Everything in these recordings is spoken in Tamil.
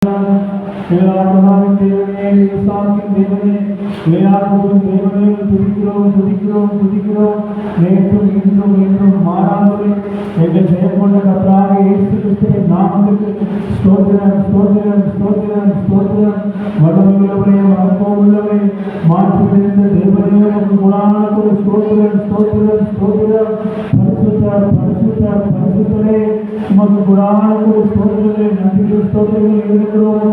எல்லாரும் தேவனே விசுவாசிக்கும் தேவனே எல்லாரும் தேவனே துதிக்கிறோம் துதிக்கிறோம் துதிக்கிறோம் நேற்றும் இன்றும் என்றும் மாறாதவரே எங்கள் ஜெயக்கொண்ட கர்த்தராகிய இயேசு கிறிஸ்துவின் நாமத்துக்கு ஸ்தோத்திரம் ஸ்தோத்திரம் ஸ்தோத்திரம் ஸ்தோத்திரம் வல்லமையுள்ளவரே மகத்துவமுள்ளவரே மாற்றிருந்த தேவனே உமக்கு குணானக்கு ஸ்தோத்திரம் ஸ்தோத்திரம் ஸ்தோத்திரம் பரிசுத்தர் பரிசுத்தர் பரிசுத்தரே உமக்கு குணானக்கு ஸ்தோத்திரமே நன்றி ஸ்தோத்திரங்கள் இருக்கிறோம்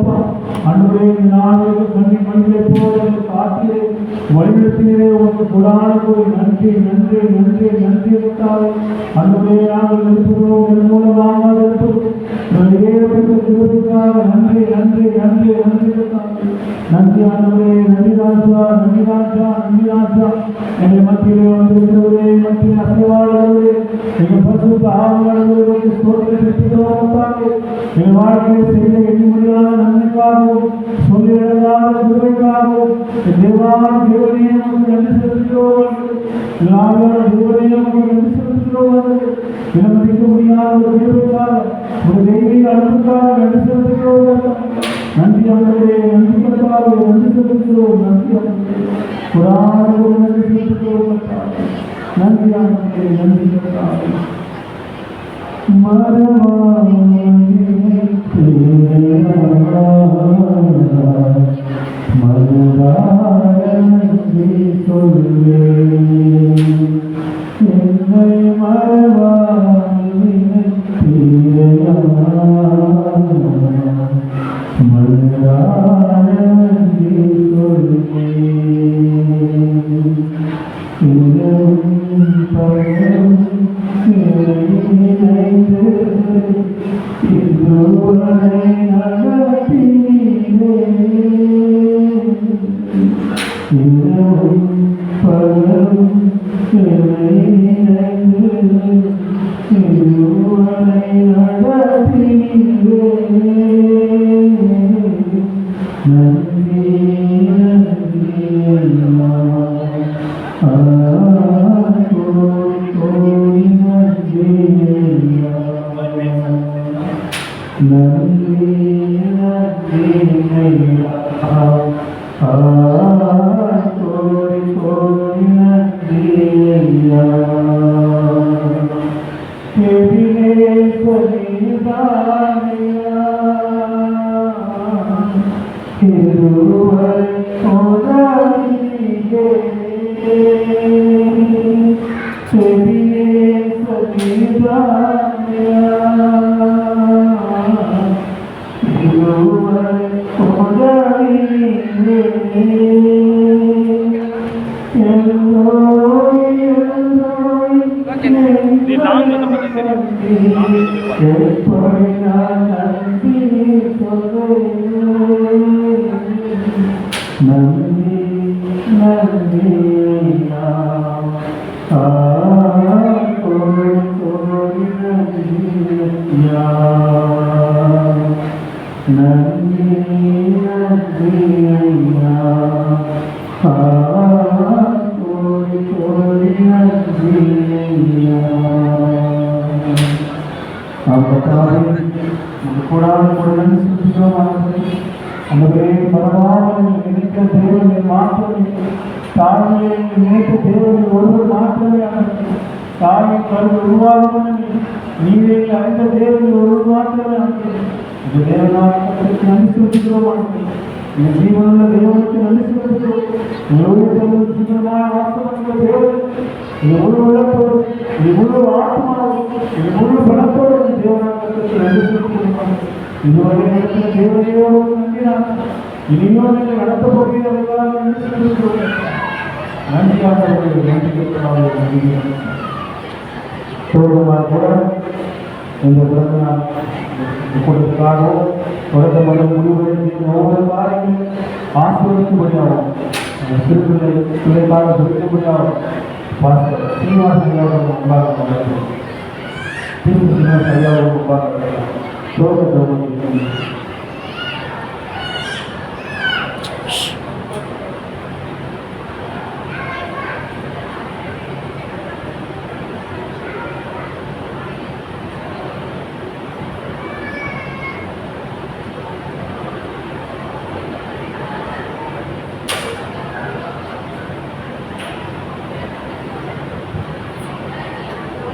அன்றுடைய நாளுக்கு கண்ணி மணிகளை போல காட்டிலே வழிநடத்தினரே உமக்கு குணானக்கு நன்றி நன்றி நன்றி நன்றி விட்டால் அன்றுடைய நாங்கள் இருக்கிறோம் என் மூலமாக இருக்கிறோம் நன்றி நன்றி நன்றி நன்றி நன்றி ஆண்டவரே நன்றி ராஜா நன்றி ராஜா நன்றி ராஜா எங்கள் மத்தியிலே வந்திருக்கிறவரே மத்தியில் அசைவாளர்களே எங்கள் பரிசுத்த ஆவியானவர்களுக்கு ஸ்தோத்திரம் எங்கள் வாழ்க்கையை செய்த எண்ணி முடியாத நன்மைக்காகவும் சொல்லிடலாத கிருபைக்காகவும் தேவான தேவனே நமக்கு நன்றி செலுத்துகிறோம் எல்லாரும் தேவனே நமக்கு நன்றி செலுத்துகிறோம் விலமதிக்க முடியாத ஒரு கிருபைக்காக ஒரு தெய்வீக அன்புக்காக நன்றி செலுத்துகிறோம் நன்றி ஆண்டவரே நன்றி கர்த்தாவே நன்றி செலுத்துகிறோம் நன்றி ஆண்டவரே புராண நன்றி செலுத்துகிறோம் நன்றி ஆண்டவரே நன்றி கர்த்தாவே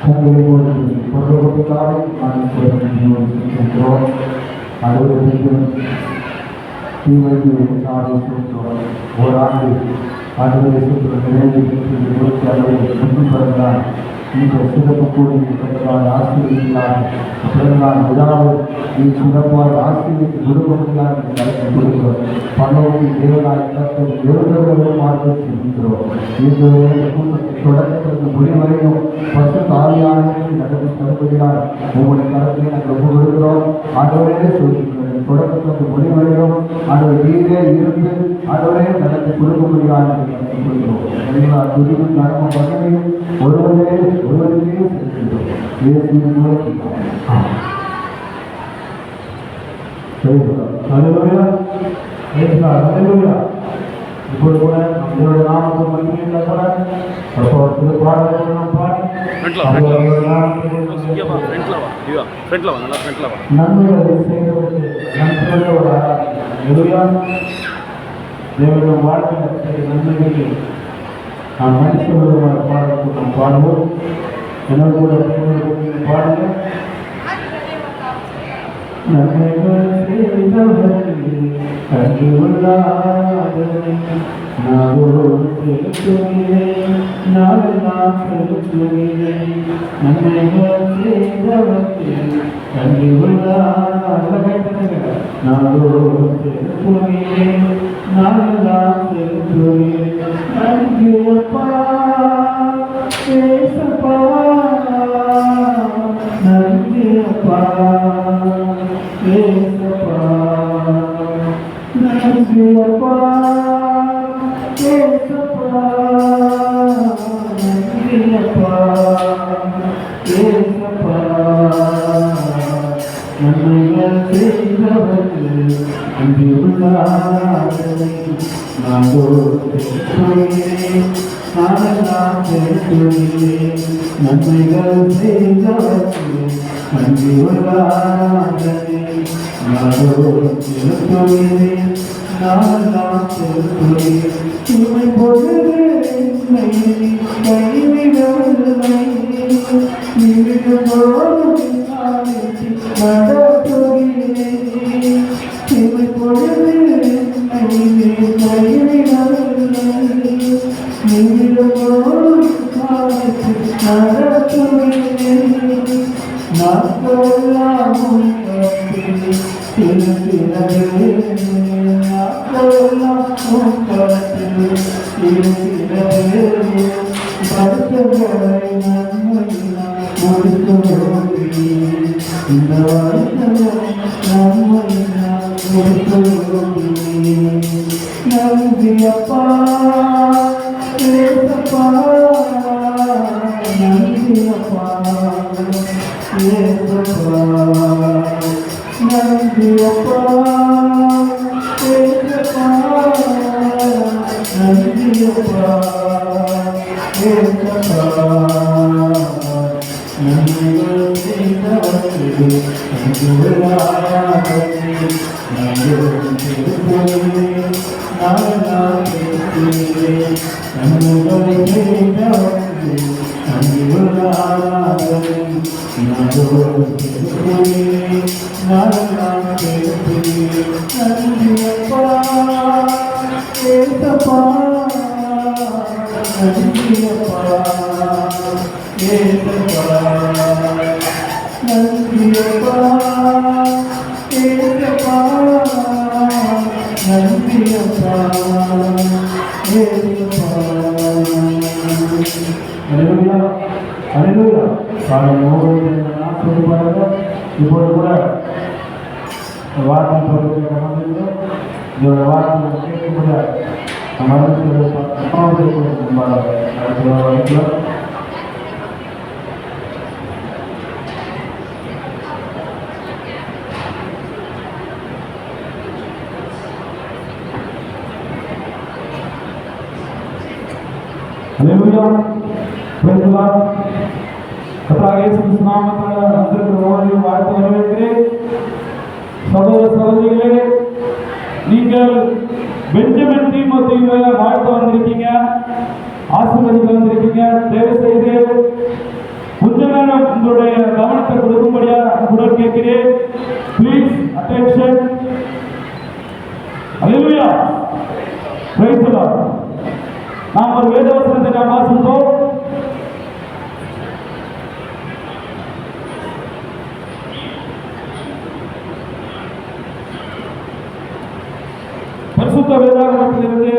தங்களை பொருளுக்காக நான் செல்கின்றோம். அலுவலகத்தில் தீமைக்கு ஆலோசிக்கிறோம். ஓராண்டு ஆண்டுகளை நிறைவேற்றால் இந்த சிறப்பு கூடிய ஆசிரியர்களால் பிறந்தால் விழாவில் நீ சிறப்பாக ஆசிரியருக்கு விடுபடுகிறார் என்று கருத்து கொடுக்கிறோம். பல்லவத்தில் தேவனாய் கருத்து எழுதுவதும் மாற்றம் செல்கின்றோம். தொடக்கத்திற்கு முடிவரையும் பசு தாலியானவர்கள் நடந்து தருவதால் உங்களுடைய கருத்தை நாங்கள் ஒப்பு கொடுக்கிறோம். ஆண்டவரே சொல்கிறோம், தொடக்கத்திற்கு முடிவரையும் ஆண்டவர் நீரே இருந்து ஆண்டவரே நடந்து கொடுக்க முடியாது என்று சொல்கிறோம். எல்லா துரிவும் கடமை பண்ணையும் ஒருவருக்கே செல்கின்றோம். இப்போது கூட நம்மளுடைய நாமத்தை மகிமையில கூட பாடல்கள் நாம் பாடி நன்மைகளை செய்வதற்கு நன்மையோட ஒரு தேவனுடைய வாழ்க்கையில் நன்மைகளை நாம் மனுஷனுடைய பாடலுக்கு நாம் பாடுவோம். என்னோட கூட பாடுங்க. நன்மைகள் செய்தவர்கள் கண்டு நாளெல்லாம் செலுத்துகிறேன். நன்மைகள் செய்தவர்கள் கண்டு நாளோடு செலுத்துகிறேன். நாளெல்லாம் செலுத்துகிறேன். நன்றியப்பா பேசப்பா நன்றியப்பா பேசப்பா நன்றியப்பா பேசப்பா நன்றியப்பா பேசப்பா நன்மைகள் செய்தவர்கள் நன்றி உள்ளாரை நாடோடு நாளெல்லாம் செலுத்துகிறேன். நன்மைகள் செய்தவர்கள் நன்றி உள்ளாரை நாடோடு செலுத்துகிறேன். நாளெல்லாம் செலுத்துகிறேன். இவை பொழுது கைவிடவில்லை நடத்துகிறேன். இவை பொழுது நன்றியப்பா பேசப்பா நன்றியப்பா பேசப்பா நன்றியப்பா பேசப்பா நன்றியப்பா பேசப்பா நன்றிகள் செய்தவர்கள் இப்போது கூட வார்த்தை வார்த்தை கேட்கக்கூட சகோதரிகளே, நீங்கள் பெஞ்சமின் தீமோத்தேயுவை வாழ்த்து வந்திருக்கீங்க, ஆசீர்வதிக்க வந்திருக்கீங்க. தயவு செய்து கொஞ்ச நேரம் நாம் ஒரு வேதவசனத்தை நாம் வாசிப்போம். பரிசுத்த வேதாகமத்திலிருந்து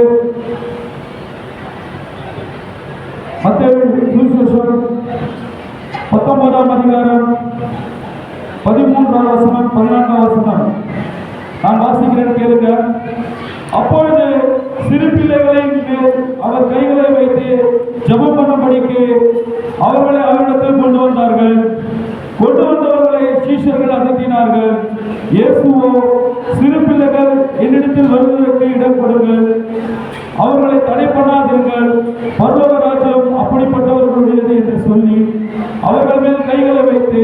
மத்தேயு சுவிசேஷம் 19ஆம் அதிகாரம் 13ஆம் வசனம் 14ஆம் வசனம் நான் வாசிக்கிறேன், கேளுங்க. அப்பொழுது சிறு பிள்ளைகளின் மேல் அவர் கைகளை வைத்து ஜெபம் பண்ணும்படிக்கு அவர்களை அவரிடத்தில் கொண்டு வந்தார்கள். கொண்டு வந்தவர்களை சீஷர்கள் அதட்டினார்கள். இயேசுவோ, சிறு பிள்ளைகள் என்னிடத்தில் வருவதற்கு இடம் கொடுங்கள், அவர்களை தடை பண்ணாதீர்கள், பரலோக ராஜ்யம் அப்படிப்பட்டவர்களுடையது என்று சொல்லி அவர்கள் மேல் கைகளை வைத்து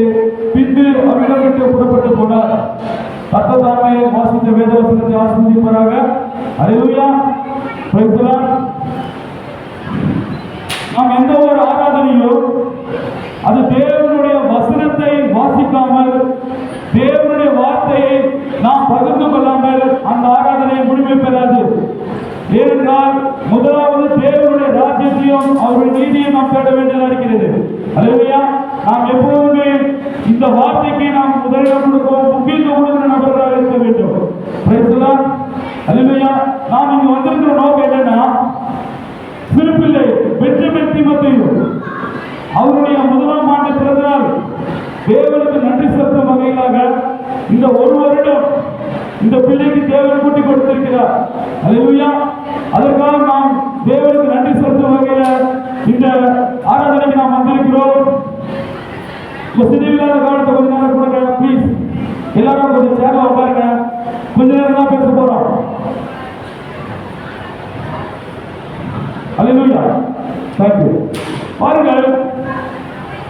பின்பு அவரிடம் விட்டு புறப்பட்டு போனார். கர்த்தர் வாசித்த வேதவசனத்தை ஆசீர்வதிப்பாராக. அல்லேலூயா, பிரைஸ் தி லார்ட். நாம் எந்த ஒரு ஆராதனையோ அது தேவனுடைய வசனத்தை வாசிக்காமல், தேவனுடைய வார்த்தையை நாம் பகிர்ந்து கொள்ளாமல் அந்த ஆராதனை முழுமை பெறாது. ஏனென்றால் முதலாவது தேவனுடைய ராஜ்யத்தையும் அவருடைய நீதியை நாம் தேட வேண்டியதாக இருக்கிறது. அல்லேலூயா. நாம் எப்போதுமே இந்த வார்த்தைக்கு நாம் முதலிடம் கொடுக்கவும் முக்கியத்துவம் கொடுக்கிற நபர்களாக இருக்க வேண்டும். Praise the Lord. அல்லேலூயா. நாம் இங்கு வந்திருக்கிற நோக்கம் என்னன்னா, சிறுபிள்ளை பெஞ்சமின் தீமோத்தேயு அவருடைய 1ஆம் ஆண்டு பிறந்தநாள் தேவனுக்கு நன்றி செலுத்தும் வகையிலாக இந்த ஒரு வருடம் இந்த பிள்ளைக்கு தேவன் கூட்டி கொடுத்திருக்கிறார். அல்லேலூயா. அதற்காக நாம் தேவனுக்கு நன்றி செலுத்தும் வகையில இந்த ஆராதனைக்கு நாம் வந்திருக்கிறோம். சிதைவில்லாத காலத்தை கொஞ்ச நேரம் கொடுங்க ப்ளீஸ். எல்லாரும் கொஞ்சம் சேர்ந்து உட்காருங்க. கொஞ்ச நேரம் தான் பேச போறோம். அல்லேலூயா. தேங்க்யூ. பாருங்கள்,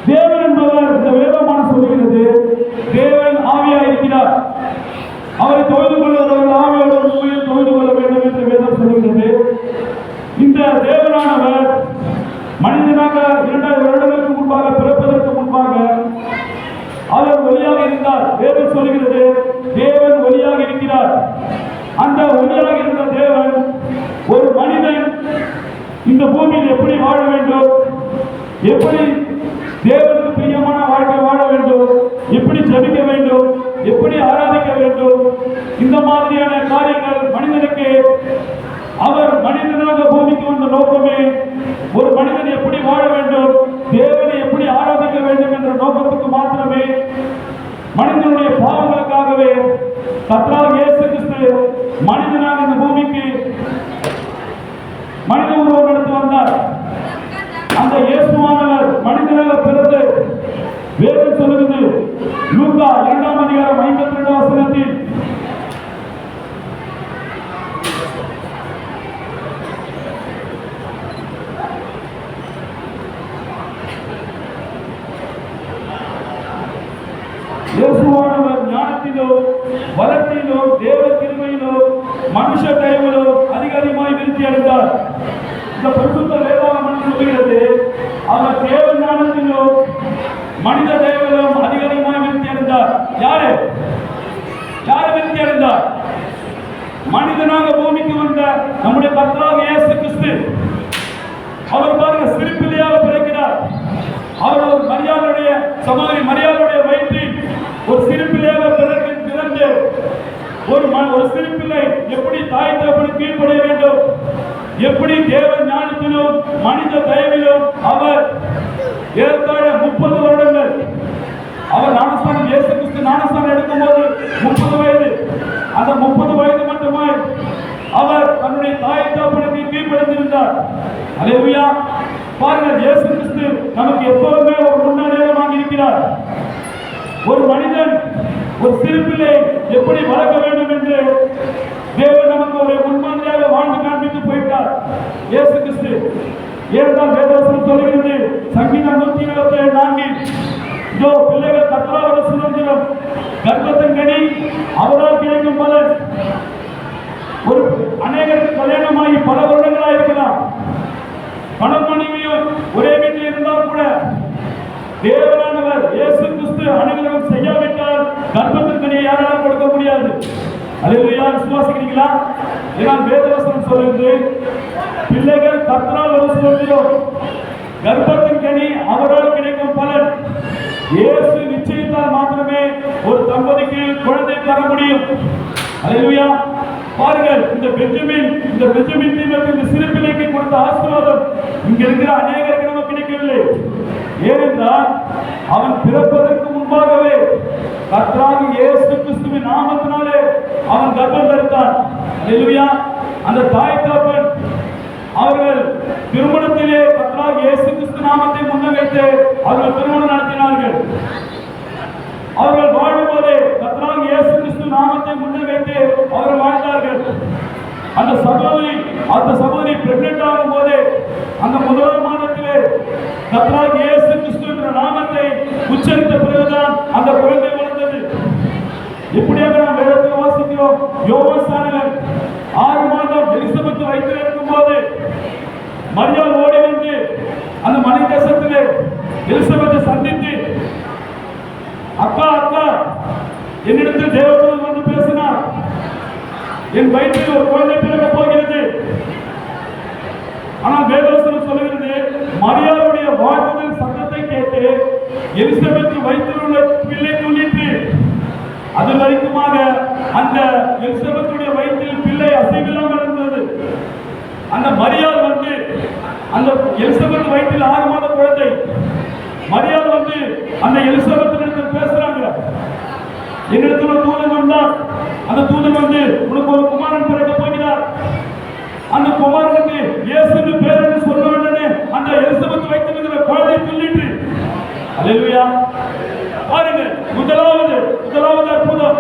தேவன் என்பவர் இந்த வேதமானம் சொல்லுகிறது, தேவன் ஆவியா இருக்கிறார். அவரை தொழுது கொள்வதற்கு ஆவியோடு உண்மையில் தொழுது கொள்ள வேண்டும் என்று வேதம் சொல்லுகிறது. இந்த தேவனானவர் மனிதனாக 2000 வருடங்களுக்கு முன்பாக பிறப்பதற்கு முன்பாக அவர் ஒளியாக இருந்தார். வேதம் சொல்லுகிறது, தேவன் ஒளியாக இருக்கிறார். அந்த ஒளியாக இருந்த தேவன் ஒரு மனிதன் இந்த பூமியில் எப்படி வாழ வேண்டும், எப்படி தேவனுக்கு பிரியமான வாழ்க்கை வாழ வேண்டும், எப்படி ஜெபிக்க வேண்டும், எப்படி ஆராதிக்க வேண்டும், இந்த மாதிரியான காரியங்கள் மனிதனுக்கு அவர் மனிதனாக பூமிக்கு வந்த நோக்கமே ஒரு மனிதன் எப்படி வாழ வேண்டும், தேவனை எப்படி ஆராதிக்க வேண்டும் என்ற நோக்கத்துக்கு மாத்திரமே. மனிதனுடைய பாவங்களுக்காகவே கர்த்தராகிய இயேசு கிறிஸ்து மனிதனாக இந்த பூமிக்கு மனித உருவம் எடுத்து வந்தார். அந்த இயேசுவானவர் மனிதனாக பிறந்து வேதம் சொல்லுகிறது, லூக்கா 2ஆம் அதிகாரம் 52ஆம் வசனத்தில், இயேசுவானவர் ஞானத்திலோ வளர்த்தியிலோ தேவ கிருபையிலோ மனுஷ தயவிலோ அதிகமாய் விருத்தி அடைந்தார். இந்த பரிசுத்த வேதாகமம் சொல்லுகிறது, அவர் தேவ ஞானத்திலோ மனித தயவிலும் அதிகமாய் விருத்தி அடைந்தார். யாரு விருத்தி அடைந்தார்? மனிதனாக பூமிக்கு வந்த நம்முடைய கர்த்தராகிய இயேசு கிறிஸ்து. அவர் பாருங்க, சிறு பிள்ளையாக பிறக்கிறார். அவர் ஒரு மரியாளுடைய சகோதரி மரியாளுடைய வயிற்றில் ஒரு சிறு பிள்ளையாக பிறந்து ஒரு சிறு பிள்ளை எப்படி தாய் தகப்பனுக்கு கீழ்ப்படிய வேண்டும், எப்படி தேவ ஞானத்திலும் மனித தயவிலும் அவர் ஏறத்தாழ 30 வருடங்கள் அவர் ஞானஸ்தானம், இயேசு கிறிஸ்து ஞானஸ்தானம் எடுக்கும்போது 30 வயது. அந்த 30 வயது மட்டுமாய் அவர் தன்னுடைய தாய் தகப்பனுக்கு கீழ்ப்படிந்திருந்தார். அல்லேலூயா. பாருங்கள், இயேசு கிறிஸ்து நமக்கு எப்போதுமே ஒரு முன்னடையாளமாக இருக்கிறார். ஒரு மனிதன் ஒரு சிறு பிள்ளை எப்படி வளர்க்க வேண்டும் என்று தேவன் நமக்கு ஒரு முன்மாதிரியாக வாழ்ந்து காண்பித்து போயிட்டார் இயேசு கிறிஸ்து. ஏனென்றால் வேதவசனம் சொல்கிறது, சங்கீதம் 124 இதோ பிள்ளைகள் கர்த்தரால் சுதந்திரம், கர்ப்பத்தின் கனி அவரால் கிடைக்கும் பலன். ஒரு அநேகருக்கு கல்யாணமாகி பல வருடங்களாக இருக்கலாம், கணவன் மனைவியும் ஒரே வீட்டில் இருந்தால் கூட தேவனானவர் இயேசு கிறிஸ்து அனுகிரகம் செய்யாவிட்டால் கர்ப்பத்தின் கனியை யாராலும் கொடுக்க முடியாது. அல்லேலூயா. விசுவாசிக்கிறீங்களா? ஏன்னா வேதவசனம் சொல்லுது, பிள்ளைகள் கர்த்தரால் வருகிறோம், கர்ப்பத்தின் கனி அவரால் கிடைக்கும் பலன். இயேசு நிச்சயித்தால் மாத்திரமே ஒரு தம்பதிக்கு குழந்தை தர முடியும். அல்லேலூயா. பாருங்கள், இந்த பெஞ்சமின் தீமேற்கு இந்த சிறு பிள்ளைக்கு கொடுத்த ஆசீர்வாதம் இங்க இருக்கிற அநேகருக்கு நமக்கு கிடைக்கவில்லை. ஏனென்றால் அவன் பிறப்பதற்கு முன்பாகவே கர்த்தராகிய இயேசு கிறிஸ்துவின் நாமத்தினாலே அவன் கர்ப்பம் தரித்தான். அல்லேலூயா. அந்த தாய் தகப்பன் அவர்கள் திருமணத்திலே கர்த்தராகிய இயேசு கிறிஸ்து நாமத்தை முன்வைத்து அவர்கள் திருமணம் நடத்தினார்கள். அவர்கள் வாழும்போதே கர்த்தராகிய இயேசு கிறிஸ்து நாமத்தை முன்வைத்து அவர்கள் வாழ்ந்தார்கள். அந்த சகோதரி பிரெக்னென்ட் ஆகும் போதே அந்த முதல் மாதத்திலே கர்த்தராகிய இயேசு கிறிஸ்து என்ற நாமத்தை உச்சரித்த பிறகுதான் அந்த குழந்தை வளர்ந்தது. இப்படியாக நாம் வேதத்தில் வாசிக்கிறோம். யோவான் 6 மாதம் எலிசபெத் வயிற்றில் இருக்கும் போது மரியாள் ஓடி வந்து அந்த மலை தேசத்திலே எலிசபெத்தை சந்தித்து, அக்கா என்னிடத்தில் தேவதூதன் வந்து பேசினார், என் வயிற்றில் ஒரு குழந்தை பிறக்க போகிறது. ஆனால் வேதவசனம் சொல்லுகிறது, மரியாளுடைய வாழ்த்துதல் சத்தத்தை கேட்டு எலிசபெத் வயிற்றில் உள்ள பிள்ளை துள்ளிற்று. அது வரைக்குமாக அந்த எலிசபெத்துடைய வயிற்றில் பிள்ளை அசைவில்லாமல் இருந்தது. அந்த மரியாள் வந்து அந்த எலிசபெத் வயிற்றில் 6 மாத குழந்தை, மரியாள் வந்து அந்த எலிசபெத்தினிடத்தில் பேசுறாங்க. என்னிடத்தில் ஒரு தூதன் வந்தார். அந்த தூதன் வந்து, உனக்கு ஒரு குமாரன் பிறக்க போகிறார், அந்த குமாரனுக்கு இயேசு பேர் என்று சொன்ன உடனே அந்த எலிசபெத் வயிற்றில் குழந்தை துள்ளிற்று. அல்லேலூயா. பாருங்க, முதலாவது அற்புதம்,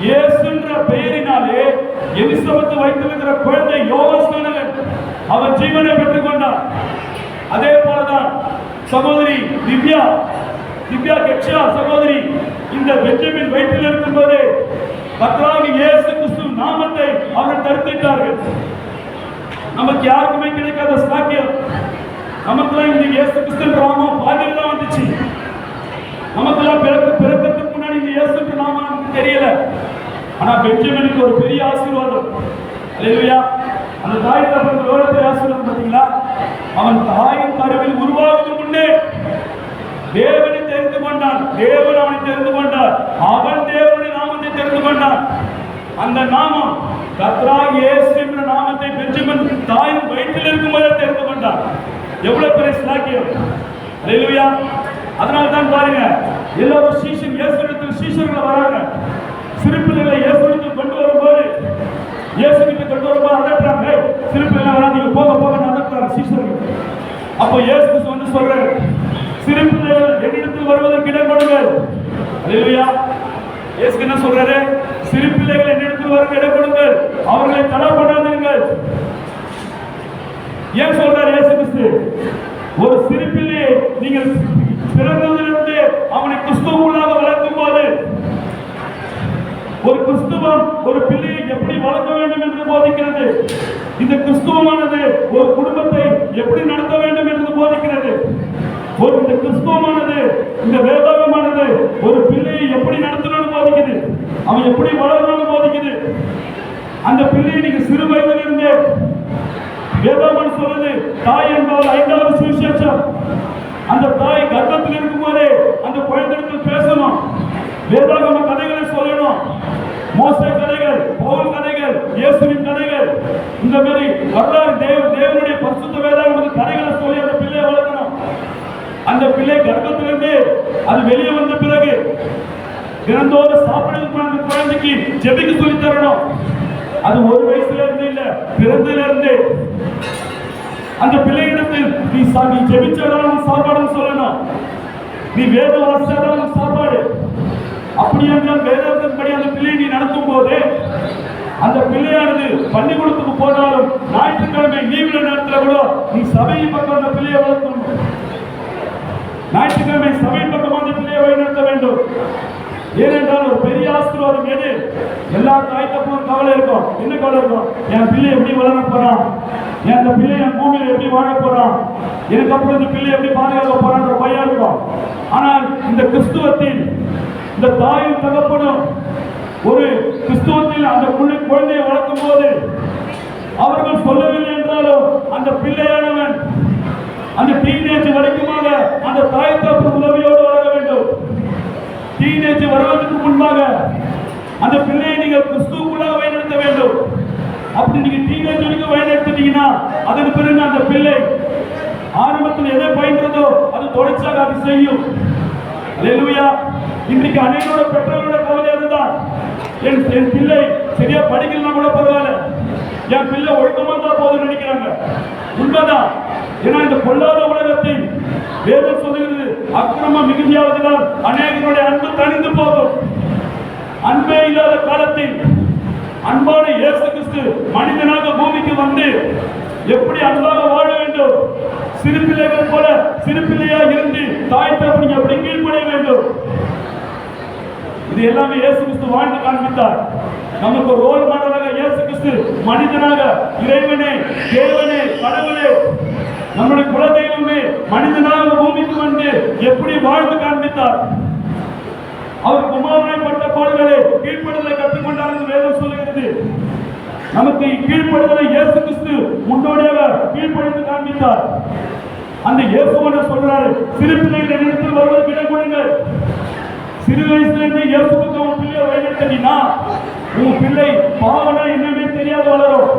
இயேசு என்ற பெயரினாலே எலிசபெத் வயிற்றில் குழந்தை யோவான் அவர் ஜீவனை பெற்றுக் கொண்டார். அதே போலதான் சகோதரி திவ்யா கெக்ஷா சகோதரி இந்த பெஞ்சமின் வயிற்றில் இருக்கும் போதே கர்த்தராகிய இயேசு கிறிஸ்து நாமத்தை அவர்கள் தரித்திட்டார்கள். நமக்கு யாருக்குமே கிடைக்காத சாக்கியம். நமக்குலாம் இந்த இயேசு கிறிஸ்து நாமம் பாதியில் தான் வந்துச்சு. நமக்கெல்லாம் பிறக்கிறதுக்கு முன்னாடி இந்த இயேசு நாமம் நமக்கு தெரியல. ஆனா பெஞ்சமினுக்கு ஒரு பெரிய ஆசீர்வாதம். அல்லேலூயா. அந்த தாய் தகப்பன் எவ்வளவு பெரிய ஆசீர்வாதம் பார்த்தீங்களா? அவன் தாயின் கருவில் உருவாவதற்கு முன்னே தேவனை தெரிந்து கொண்டான். தேவன் அவனை தெரிந்து கொண்டார். அவன் தேவனுடைய நாமத்தை தெரிந்து கொண்டான். அந்த நாமம் கர்த்தராகிய இயேசு என்ற நாமத்தை பெஞ்சமின் தாயின் வயிற்றில் இருக்கும்போது தெரிந்து கொண்டார். எவ்வளவு பெரிய சாக்கியம். அல்லேலூயா. அதனால தான் பாருங்க, எல்லாரும் இயேசுவிடத்தில் சீஷர்கள் வராங்க. சிறு பிள்ளைகளை இயேசுவிடத்தில் கொண்டு வரும்போது அதட்டுறாங்க. சிறு பிள்ளைகளை வராதீங்க, போக அதட்டுறாங்க சீஷர்கள். அப்போ இயேசு வந்து சொல்றாரு, சிறு பிள்ளைகள் என்னிடத்தில் வருவதற்கு இடம் கொடுங்கள். அல்லேலூயா. இயேசு என்ன சொல்றாரு? சிறு பிள்ளைகள் என்னிடத்தில் வருவதற்கு இடம் கொடுங்கள், அவர்களை தடை பண்ணாதீர்கள். ஏன் சொல்றாரு இயேசு கிறிஸ்து? ஒரு சிறு பிள்ளையை நீங்கள் பிறந்ததிலிருந்து அவனை கிறிஸ்துவுக்குள்ளாக வளர்க்கும் போது, ஒரு கிறிஸ்துவம் ஒரு பிள்ளையை எப்படி வளர்க்க வேண்டும் என்று போதிக்கிறது. இந்த கிறிஸ்துவமானது ஒரு குடும்பத்தை எப்படி நடத்த வேண்டும் என்று போதிக்கிறது. இந்த கிறிஸ்துவமானது, இந்த வேதாகமானது ஒரு பிள்ளையை எப்படி நடத்தணும்னு போதிக்குது, அவன் எப்படி வளரணும்னு போதிக்குது. அந்த பிள்ளையை நீங்க சிறு வயதில் இருந்து வேதாகமம் சொல்லுது, தாய் என்பவர் 5வது சுவிசேஷம். அந்த தாய் கர்ப்பத்தில் இருக்கும் போதே அந்த குழந்தைகளுக்கு பேசணும், வேதாகம கதைகளை சொல்லணும், மோசே கதைகள், பவுல் கதைகள், இயேசுவின் கதைகள், இந்த மாதிரி வரலாறு தேவனுடைய பரிசுத்த வேதாகம கதைகளை சொல்லி அந்த பிள்ளையை வளர்க்கணும். அந்த பிள்ளை கர்ப்பத்திலிருந்து அது வெளியே வந்த பிறகு தினந்தோறு சாப்பிடுறதுக்கு அந்த குழந்தைக்கு ஜெபிக்க சொல்லி தரணும். அது 1 வயசுல இருந்து இல்ல, பிறந்ததுல இருந்து அந்த பிள்ளையிடத்தில் நீ ஜெபிச்சாலும் சாப்பாடுன்னு சொல்லணும், நீ வேத வாசிச்சாலும் சாப்பாடு. அப்படி என்றால் வேதத்தின்படி அந்த பிள்ளையை நீ நடத்தும் போது அந்த பிள்ளையானது பள்ளிக்கூடத்துக்கு போனாலும் ஞாயிற்றுக்கிழமை லீவுல நேரத்தில் கூட நீ சபையின் பக்கம் அந்த பிள்ளையை வளர்க்கணும். ஞாயிற்றுக்கிழமை சபையின் பக்கம் அந்த பிள்ளையை வழிநடத்த வேண்டும். ஏனென்றால் ஒரு பெரிய ஆசீர்வாதம் எது? எல்லா தாய் தகப்பனுக்கும் கவலை இருக்கும். என்ன கவலை இருக்கும்? என் பிள்ளை எப்படி வளர போறான், என் பிள்ளை என் பூமியில எப்படி வாழ போறான், எனக்கு அப்புறம் இந்த பிள்ளை எப்படி பாதுகாக்க போறான்ற பயம் இருக்கும். ஆனால் இந்த கிறிஸ்துவத்தில் இந்த தாயும் தகப்பனும் ஒரு கிறிஸ்துவத்தில் அந்த குழந்தையை வளர்க்கும் போது அவர்கள் சொல்லவில்லை என்றாலும் அந்த பிள்ளையானவன் அந்த டீனேஜ் வரைக்குமாக அந்த தாய் தகப்பன் உதவியோடு வளர வேண்டும். டீனேஜ் வருவதற்கு முன்பாக அந்த பிள்ளையை நீங்கள் கிறிஸ்துவுக்குள்ளாக வழிநடத்த வேண்டும். அப்படி நீங்க டீனேஜ் வரைக்கும் வழிநடத்திட்டீங்கன்னா அதன் பிறகு அந்த பிள்ளை ஆரம்பத்தில் எதை பயின்றதோ அது தொடர்ச்சியாக அது செய்யும். அல்லேலூயா. இன்றைக்கு அநேகரோட பெற்றோரோட கவலை அதுதான். என் பிள்ளை சரியா படிக்கலாம் கூட பரவாயில்ல, என் பிள்ளை ஒழுக்கமா தான் போதும் நினைக்கிறாங்க. உண்மைதான். ஏன்னா இந்த பொல்லாத உலகத்தில் வேதம் சொல்லுகிறது அக்கிரமம் மிகுதியாவதனால் அநேகருடைய அன்பு தணிந்து போகும். அன்பே இல்லாத காலத்தில் அன்பான இயேசு கிறிஸ்து மனிதனாக பூமிக்கு வந்து எப்படி அன்பாக வாழ வேண்டும், சிறு பிள்ளைகள் போல சிறு பிள்ளையா இருந்து தாய் தகப்பனுக்கு எப்படி கீழ்ப்படைய வேண்டும், இது எல்லாமே இயேசு கிறிஸ்து வாழ்ந்து காண்பித்தார். நமக்கு ஒரு ரோல் மாடலாக இயேசு கிறிஸ்து மனிதனாக இறைவனே தேவனே கடவுளே நம்முடைய குலதெய்வமே மனிதனாக பூமிக்கு வந்து எப்படி வாழ்ந்து காண்பித்தார். அவர் குமாரனாய் பட்ட பாடுகளை கீழ்ப்படுதலை கற்றுக்கொண்டார் என்று வேதம் சொல்லுகிறது. நமக்கு கீழ்ப்படுதலை இயேசு கிறிஸ்து முன்னோடியாக கீழ்ப்படுத்தி காண்பித்தார். அந்த இயேசுவனை சொல்றாரு, சிறு பிள்ளைகள் என்னிடத்தில் வருவதற்கு இடம் கொடுங்கள். சிறு வயசுலேருந்து இயேசுக்கு உன் பிள்ளையை வழிநடத்தினா உன் பிள்ளை பாவனா என்னமே தெரியாத வளரும்.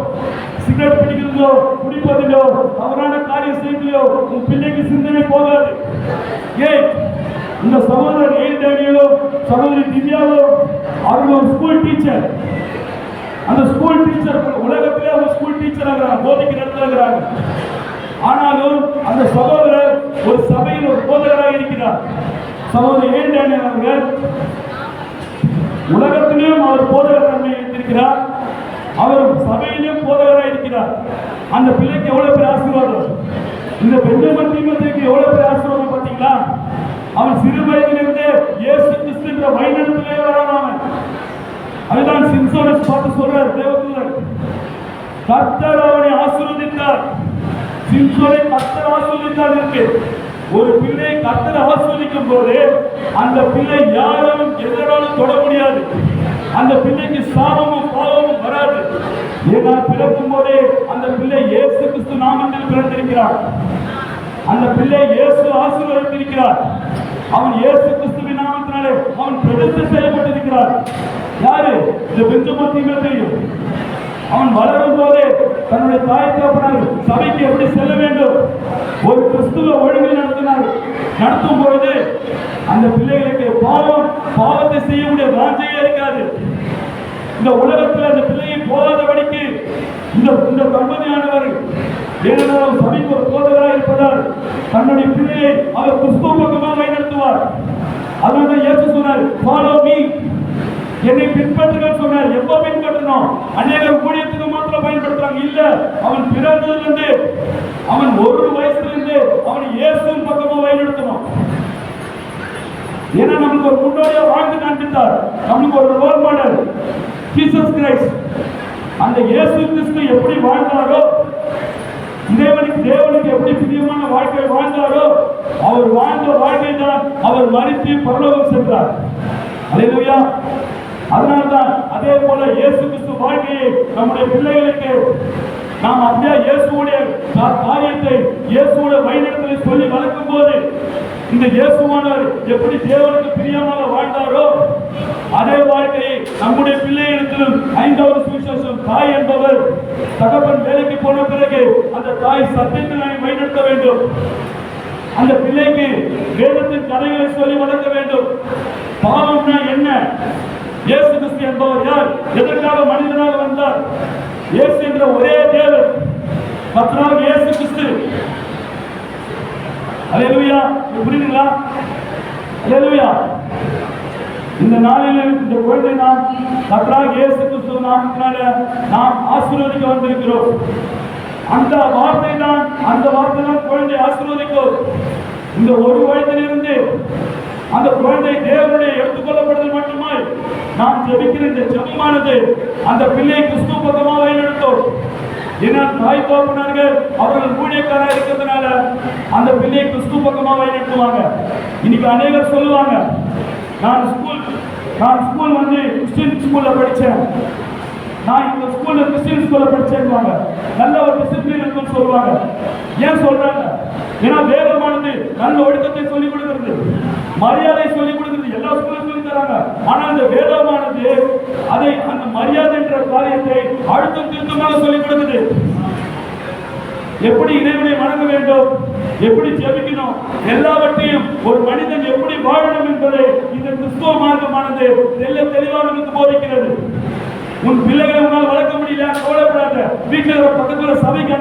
சிகரெட் பிடிக்கிறதோ குடிப்பதிலோ தவறான காரியம் செய்வதிலோ உன் பிள்ளைக்கு சிந்தனை போகாது. ஏன் இந்த சகோதரர் ஏன் டேனியலோ சகோதரி திவ்யாவோ அவர்கள் ஒரு ஸ்கூல் டீச்சர். அந்த ஸ்கூல் டீச்சர் உலகத்திலே அவங்க ஸ்கூல் டீச்சர் ஆகிறாங்க, போதிக்கிற இடத்துல இருக்கிறாங்க. ஆனாலும் அந்த சகோதரர் ஒரு சபையில் ஒரு போதகராக இருக்கிறார். சகோதரர் ஏன் டேனியல் அவர்கள் உலகத்திலேயும் அவர் போதகர் தன்மையை எடுத்திருக்கிறார், அவர் சபையிலும் போதகராக இருக்கிறார். அந்த பிள்ளைக்கு எவ்வளவு பேர் ஆசீர்வாதம், இந்த பெஞ்சமின் தீமோத்தேயுக்கு எவ்வளவு பேர் ஆசீர்வாதம் பார்த்தீங்களா? அவன் சிறு வயதிலிருந்தே இயேசு கிறிஸ்து என்ற வழிநடத்திலே வரான். அதுதான் சிம்சோனை பார்த்து சொல்றார் தேவதூதன், கர்த்தர் அவனை ஆசீர்வதித்தார். சிம்சோனை கர்த்தர் ஆசீர்வதித்தார் இருக்கு. ஒரு பிள்ளை கர்த்தர் ஆசீர்வதிக்கும் போது அந்த பிள்ளை யாரும் எதனாலும் தொட முடியாது. அந்த பிள்ளைக்கு சாபமும் பாவமும் வராது. ஏன்னா பிறக்கும் போதே அந்த பிள்ளை இயேசு கிறிஸ்து நாமத்தில் பிறந்திருக்கிறார். அந்த பிள்ளை இயேசு ஆசீர்வதித்திருக்கிறார். அவன் இயேசு கிறிஸ்துவின் நாமத்தினாலே அவன் பிரதிஷ்டை செய்யப்பட்டிருக்கிறார். யாரு? இந்த பெஞ்சமின் தீமோத்தேயு. அவன் வளரும் போதே தன்னுடைய தாய் தகப்பனார் சபைக்கு எப்படி செல்ல வேண்டும், ஒரு கிறிஸ்துவ ஒழுங்கில் நடத்தும் பொழுது அந்த பிள்ளைகளுக்கு பாவத்தை செய்யக்கூடிய வாஞ்சையே இருக்காது. இந்த உலகத்தில் அந்த பிள்ளையை போகாதபடிக்கு இந்த தம்பதியானவர் ஏனென்றால் சபைக்கு ஒரு போதகராக இருப்பதால் தன்னுடைய பிள்ளையை அவர் கிறிஸ்துவ பக்கமாக வழிநடத்துவார். அதனால இயேசு சொன்னார், ஃபாலோ மீ, என்னை பின்பற்றுங்கள் சொன்னார். எப்போ பின்பற்றணும்? அநேகர் ஊழியத்துக்கு மாத்திரம் பயன்படுத்துறாங்க. இல்ல, அவன் பிறந்ததிலிருந்து அவன் ஒரு வயசுலிருந்து அவன் இயேசுவின் பக்கமா வழிநடத்தணும். ஏன்னா நமக்கு ஒரு முன்னோடியா வாழ்ந்து காண்பித்தார், நமக்கு ஒரு ரோல் மாடல் ஜீசஸ் கிரைஸ்ட். அந்த இயேசு கிறிஸ்து எப்படி வாழ்ந்தாரோ, தேவனுக்கு எப்படி பிரியமான வாழ்க்கை வாழ்ந்தாரோ, அவர் வாழ்ந்த வாழ்க்கை தான் அவர் மரித்து பரலோகம் சென்றார். அல்லேலூயா. அதனால்தான் அதே போல இயேசு கிறிஸ்து வாழ்க்கையை நம்முடைய பிள்ளைகளுக்கு நாம் அப்படியே இயேசுடைய காரியத்தை இயேசுடைய வழிநடத்தலை சொல்லி வளர்க்கும் போது இந்த இயேசுவானவர் எப்படி தேவனுக்கு பிரியமாக வாழ்ந்தாரோ அதே வாழ்க்கையை நம்முடைய பிள்ளைகளிடத்திலும் 5வது சுவிசேஷம், தாய் என்பவர் தகப்பன் வேலைக்கு போன பிறகு அந்த தாய் சத்தியத்தினை வழிநடத்த வேண்டும். அந்த பிள்ளைக்கு வேதத்தின் கதைகளை சொல்லி வளர்க்க வேண்டும். பாவம்னா என்ன, இயேசு கிறிஸ்து என்பவர் யார், எதற்காக மனிதனாக வந்தார், இயேசு என்ற ஒரே தேவன் கர்த்தராகிய இயேசு கிறிஸ்து. அல்லேலூயா. புரியுதுங்களா? அல்லேலூயா. இந்த நாளில் இந்த குழந்தை நாம் கர்த்தராகிய இயேசு கிறிஸ்து நாமத்தினால நாம் ஆசீர்வதிக்க வந்திருக்கிறோம். அந்த வார்த்தை தான் குழந்தை ஆசீர்வதிக்கும். இந்த ஒரு வயதிலிருந்து அந்த குழந்தை தேவனுடைய எடுத்துக்கொள்ளப்படுதல் மட்டுமாய் நாம் ஜெபிக்கிற இந்த ஜெபமானது அந்த பிள்ளை கிறிஸ்துவ பக்கமாக வழிநடத்தும். ஏன்னா தாய் தகப்பனார்கள் அவர்கள் ஊழியக்காரா இருக்கிறதுனால அந்த பிள்ளையை கிறிஸ்துவ பக்கமாக வழிநடத்துவாங்க. இன்னைக்கு அநேகர் சொல்லுவாங்க, நான் ஸ்கூல் வந்து கிறிஸ்டியன் ஸ்கூல்ல படித்தேன், நான் இந்த ஸ்கூல்ல கிறிஸ்டியன் ஸ்கூல்ல படிச்சேன்வாங்க, நல்ல ஒரு டிசிப்ளின் இருக்குன்னு சொல்லுவாங்க. ஏன் சொல்றாங்க? ஏன்னா வேதமானது நல்ல ஒழுக்கத்தை சொல்லிக் கொடுக்கிறது, மரியாதை சொல்லிக் கொடுக்கிறது, எல்லா ஸ்கூலும் சொல்லி தராங்க. ஆனா இந்த வேதமானது அதை அந்த மரியாதை என்ற காரியத்தை அழுத்தம் திருத்தமாக சொல்லிக் கொடுக்குது. எப்படி இறைவனை வணங்க வேண்டும், எப்படி ஜெபிக்கணும், எல்லாவற்றையும் ஒரு மனிதன் எப்படி வாழணும் என்பதை இந்த கிறிஸ்துவ மார்க்கமானது தெளிவாக நமக்கு போதிக்கிறது. உன் பிள்ளைகளை உன்னால் வளர்க்க முடியல, கவலைப்படாத, வீட்டில் பக்கத்துல சபைக்கு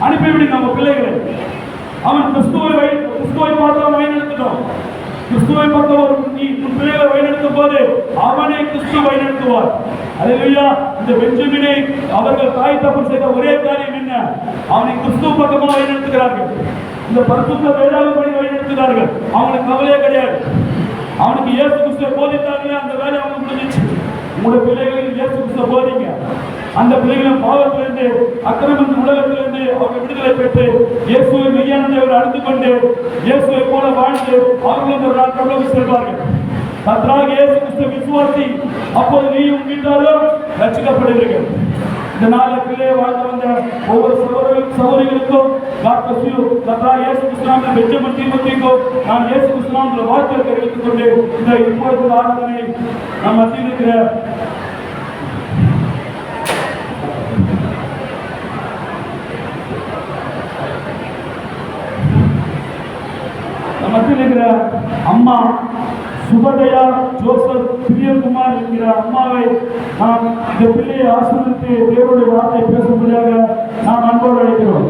அனுப்பிவிடு நம்ம பிள்ளைகளை. அவன் கிறிஸ்துவை பார்த்து அவன் வழிநடத்தணும். கிறிஸ்துவை பார்த்து நீ உன் பிள்ளைகளை வழிநடத்தும் போது அவனை கிறிஸ்து வழிநடத்துவார். அல்லேலூயா. இந்த பெஞ்சமினை அவர்கள் தாய் தகப்பன் செய்த ஒரே காரியம் என்ன? அவனை கிறிஸ்துவ பக்கமாக வழிநடத்துகிறார்கள். இந்த பரிசுத்த வேதாகமப்படி வழிநடத்துகிறார்கள். அவனுக்கு கவலையே கிடையாது. அவனுக்கு இயேசு கிறிஸ்துவை போதித்தாங்களே, அந்த வேலை அவனுக்கு முடிஞ்சிச்சு. உங்களுடைய பிள்ளைகளில் இயேசு கிறிஸ்துவை போதிங்க. அந்த பிள்ளைகளும் பாவத்திலிருந்து, அக்கிரமத்தின் உலகத்திலிருந்து அவர்கள் விடுதலை பெற்று இயேசுவை மெய்யான தேவரை அறிந்து கொண்டு இயேசுவை போல வாழ்ந்து அவர்களும் ஒரு நாள் கடவுளுக்கு செல்வார்கள். கர்த்தராக இயேசு கிறிஸ்துவை விசுவாசி, அப்போது நீயும் வீட்டாரும் ரட்சிக்கப்படுவீர்கள். இந்த நாளை பிள்ளையை வாழ்ந்து வந்த ஒவ்வொரு சகோதரிகளுக்கும் கர்த்தராக இயேசு கிறிஸ்துவின் பெஞ்சமின் தீமோத்தேயுக்கும் நான் இயேசு கிறிஸ்துவின் வாழ்த்துக்களை தெரிவித்துக் கொண்டு இந்த இப்பொழுது ஆராதனை நாம் மத்தியில் இருக்கிற அம்மா சுபதயா ஜோசப் பிரியகுமார் என்கிற அம்மாவை நாம் இந்த பிள்ளையை ஆசீர்வதித்து தேவனுடைய வார்த்தை பேசும்படியாக நாம் அன்போடு அழைக்கிறோம்.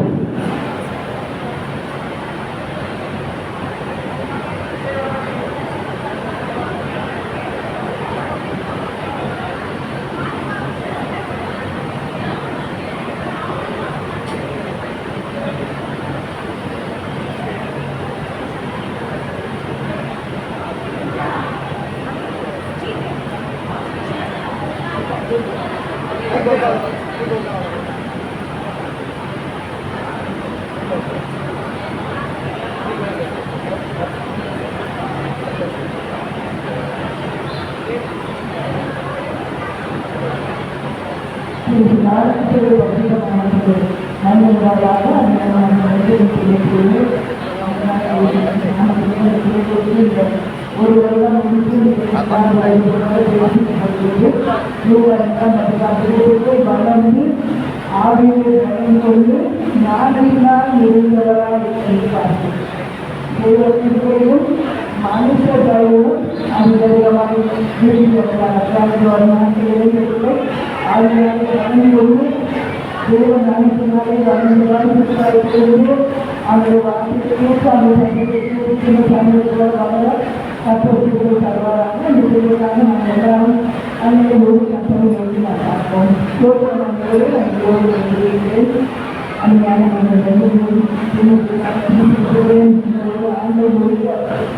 ஒரு வருடம் வளர்ந்து ஆவியை வளர்ந்து கொண்டு ஞானத்தினால் இருந்தவராய் இருப்பார்கள். தெய்வத்திற்கும் மனுஷ தயவும் அதிகமாய் ஆவியாக வளர்ந்து கொண்டு தேவ ஞானத்தினாலே வளர்ந்து அந்த வார்த்தைக்கு அந்த சமயத்தில் வளர கற்பனை தருவாராக. அந்த தேவைக்காக நாம் எல்லாரும் அந்த ஒரு கற்பனை எழுதி பார்ப்போம். சோதனை அன்பான ஆண்டை மொழிய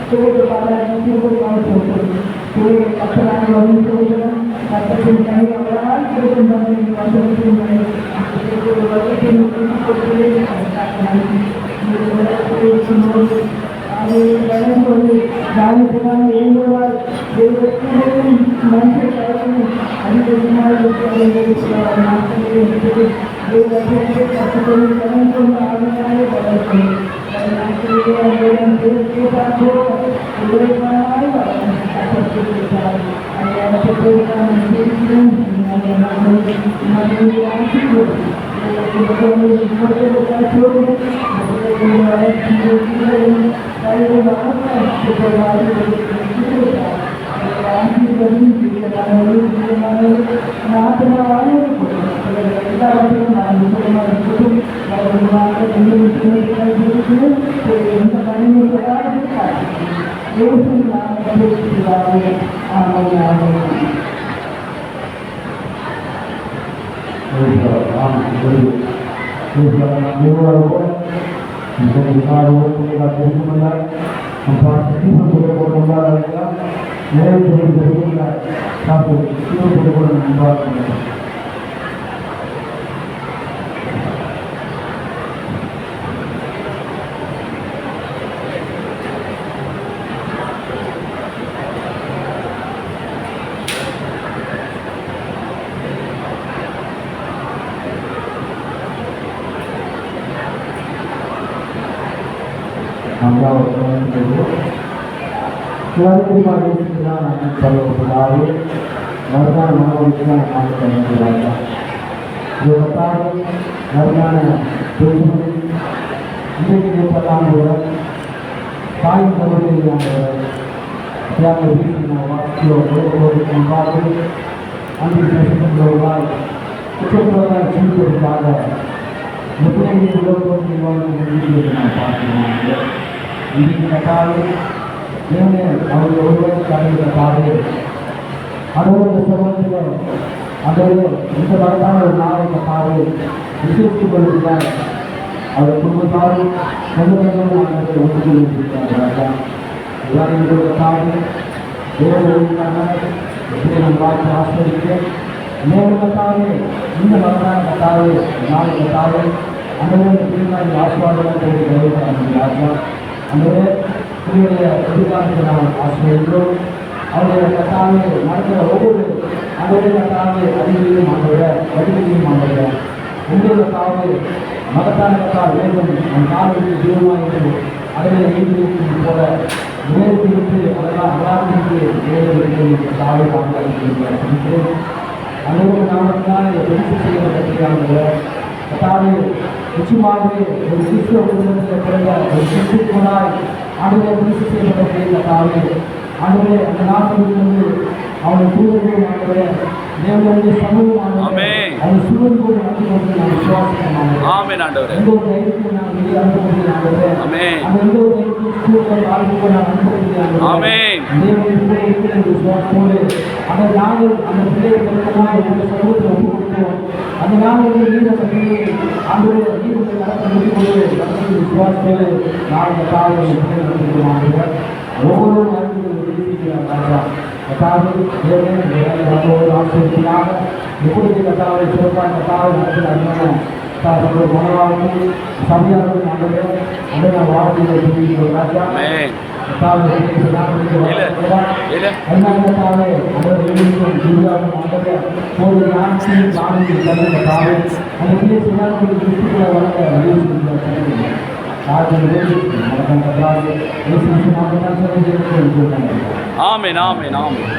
சிவப்பு பாராட்டி சிவப்பாக சொல்வது சிவகை கப்பலாக வந்து சொல்கிறோம். கட்டத்தின் கனி அவரால் சிவக்கும் தமிழின் வசனத்தின் வருடத்தின் அதை வளர்ந்து தானத்தினால் எழுந்துவார். தெய்வத்திலும் மனுஷ தலைவனும் அதிகமாக கற்றுக்கொண்டு கலந்து ஆவினாலே வளர்க்கும் உழைப்பாய் வளரும் கற்றுக்கொண்டார். பரவப்படாது மறுநாள் மனவழித்தான் ஆகியிருக்கிறாங்க. இது பத்தாவது மறுநாள் இன்றைக்கு நிற்பதான் கூட தாயின் தவறுகள் தியாக வீட்டின் வாக்கியோடு பார்த்து அன்பு பேசுகின்றவர்களால் குற்றப்படுவதால் சிந்திப்பதற்காக எப்படி உலகத்தில் நான் பார்க்கிறோம். இன்றைக்கு கட்டாது அவர்கள் ஒருவர் கடைக்காது அலுவலக சமூகத்தில் அதோடு இந்த வகையான ஒரு நாளை கட்டாது விசேஷித்துக் கொள்கிறார். அவர் குடும்பத்தாரும் சொந்தங்களும் அவர்கள் ஒப்புக்கொள்கிறார்கள். கட்டாது எப்படி நம் வாழ்க்கை ஆசிரியருக்கு மேலும் கட்டாது இந்த வகையான கட்டாது நாளை கட்டாது அந்த ஆசிர்வாதம் அந்த உங்களுடைய எதிர்காலத்தை நாம் ஆசிரியர்களோம். அவருடைய கட்டாவே நடக்கிற ஒவ்வொரு அவருடைய கட்டாவே அறிவியையும் ஆண்டவர வடிவையும் ஆண்டவர உங்களுடைய கட்டாவே மகத்தான கட்டால் வேண்டும் நம் காலத்துக்கு தீர்மானித்து அதில் எழுதியிருக்கும் போல நேரத்தை விட்டு அதெல்லாம் அகலாத்திற்கு நேரத்தில் கட்டாவே காண்கிறேன். அனைவரு நாமத்தினால் பெருசு செய்கிற பற்றியானவர கட்டாவே நிச்சயமாகவே ஒரு கிறிஸ்துவ குடும்பத்தில் பிறந்த ஒரு கிறிஸ்துவனாய் ஆண்டவரை குறித்து செய்யப்பட்ட கட்டாவே ஆண்டவரே அந்த நாட்டிலிருந்து அவருடைய தூதர்கள் ஆண்டவரே தேவனுடைய சமூகம் ஆண்டவரே அவர் சுமந்து கொண்டு நடந்து கொண்டு நான் விசுவாசிக்கிறேன். எந்த ஒரு தைரியத்தை நான் வெளியே அனுப்புகிறேன் ஆண்டவரே. அந்த எந்த ஒரு தைரியத்தை வாழ்க்கை நான் அனுப்புகிறேன் ஆண்டவரே. தேவனுடைய பிள்ளை இருக்கிற விசுவாசத்தோடு அந்த நாங்கள் அந்த பிள்ளையை பொருத்தமாக எங்கள் சமூகத்தில் ஒப்புக் கொடுத்தோம். அந்த நாங்கள் நீர் அந்த பிள்ளையை ஆண்டவரே நீர் உங்களை நடத்த முடிக்கொண்டு நடத்த விசுவாசத்தோடு நான் இந்த காலையை நடத்திக்கிறோம் ஆண்டவரே. ஒவ்வொரு நாட்களும் ராஜா கட்டாது தேவனோடு ஆசிரியர்களாக எப்படி கட்டாவை சிறப்பாக கட்டாவை நடத்தில் அருமையான மனவாழ்வு சபையாளர்கள் ஆண்டவரே அதை நான் வாழ்க்கையை தெரிவிக்கிறோம் ராஜா. கட்டாவை கட்டாவை ஒரு நாட்டின் காலையில் கட்டாவை அந்த பிள்ளை சிறார்கள் கிறிஸ்துக்களை வளர்க்க வலியுறுத்தி ஆமென் ஆமென் ஆமென்.